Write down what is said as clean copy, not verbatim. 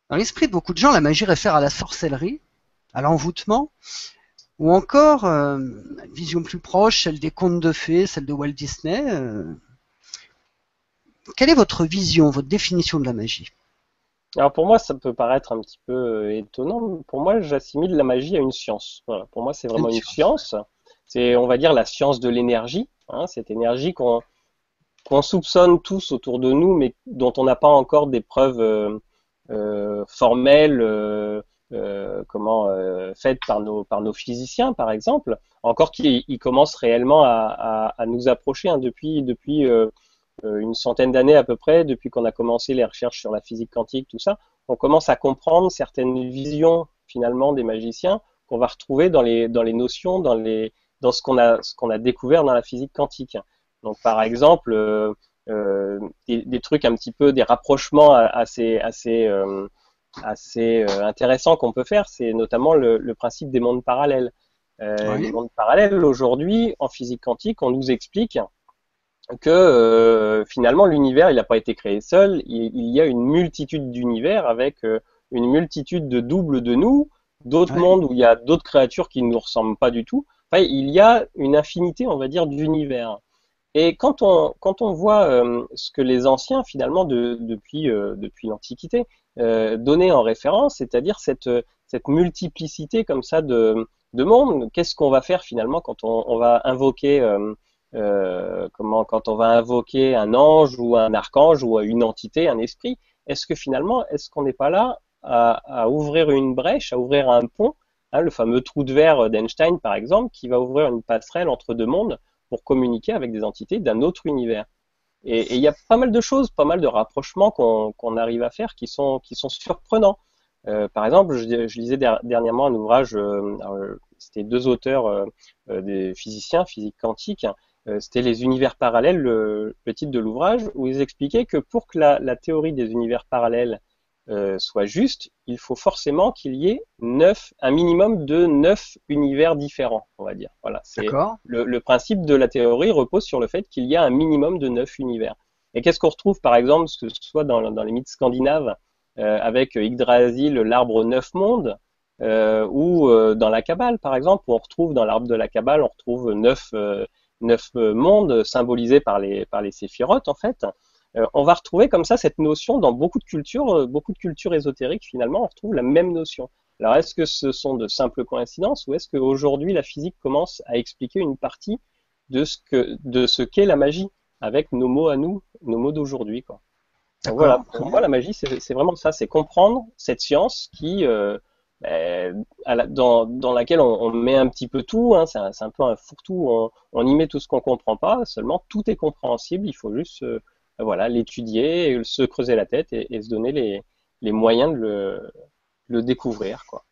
Dans l'esprit de beaucoup de gens, la magie réfère à la sorcellerie, à l'envoûtement, ou encore une vision plus proche, celle des contes de fées, celle de Walt Disney. Quelle est votre vision, votre définition de la magie? Alors pour moi, ça peut paraître un petit peu étonnant, mais pour moi, j'assimile la magie à une science. Voilà, pour moi, c'est Une vraiment une science. science. C'est, on va dire, la science de l'énergie, hein, cette énergie qu'on soupçonne tous autour de nous, mais dont on n'a pas encore des preuves formelles, faites par nos physiciens, par exemple. Encore qu'ils ils commencent réellement à nous approcher, hein, depuis une centaine d'années à peu près, depuis qu'on a commencé les recherches sur la physique quantique, tout ça, on commence à comprendre certaines visions finalement des magiciens qu'on va retrouver dans les notions, dans ce qu'on a découvert dans la physique quantique. Donc par exemple, des trucs un petit peu, des rapprochements assez intéressants qu'on peut faire, c'est notamment le principe des mondes parallèles. Les Oui, mondes parallèles, aujourd'hui, en physique quantique, on nous explique que finalement l'univers il n'a pas été créé seul, il y a une multitude d'univers avec une multitude de doubles de nous, d'autres ouais, mondes où il y a d'autres créatures qui ne nous ressemblent pas du tout. Enfin, il y a une infinité, on va dire, d'univers. Et quand on voit ce que les anciens finalement depuis l'Antiquité donnaient en référence, c'est-à-dire cette multiplicité comme ça de mondes, qu'est-ce qu'on va faire finalement quand on va invoquer quand on va invoquer un ange ou un archange ou une entité, un esprit, est-ce que finalement, est-ce qu'on n'est pas là à ouvrir une brèche, à ouvrir un pont, hein, le fameux trou de verre d'Einstein par exemple, qui va ouvrir une passerelle entre deux mondes pour communiquer avec des entités d'un autre univers. Et il y a pas mal de choses, pas mal de rapprochements qu'on arrive à faire qui sont surprenants. Par exemple, je lisais dernièrement un ouvrage, c'était deux auteurs, des physiciens, physique quantique, c'était les univers parallèles, le titre de l'ouvrage, où ils expliquaient que pour que la théorie des univers parallèles soit juste, il faut forcément qu'il y ait un minimum de 9 univers différents, on va dire. Voilà, c'est d'accord. le principe de la théorie repose sur le fait qu'il y a un minimum de 9 univers. Et qu'est-ce qu'on retrouve, par exemple, que ce soit dans les mythes scandinaves, avec Yggdrasil, l'arbre 9 mondes, ou dans la Kabbale, par exemple, où on retrouve dans l'arbre de la Kabbale, on retrouve 9 mondes symbolisés par les séphirotes, en fait. On va retrouver comme ça cette notion dans beaucoup de cultures ésotériques, finalement, on retrouve la même notion. Alors, est-ce que ce sont de simples coïncidences ou est-ce qu'aujourd'hui la physique commence à expliquer une partie de ce qu'est la magie avec nos mots à nous, nos mots d'aujourd'hui, quoi. Donc voilà, D'accord, très pour moi, bien. la magie, c'est vraiment ça, c'est comprendre cette science qui, dans laquelle on met un petit peu tout, hein, c'est un peu un fourre-tout, on y met tout ce qu'on comprend pas, seulement tout est compréhensible, il faut juste voilà, l'étudier, se creuser la tête et se donner les moyens de le découvrir, quoi.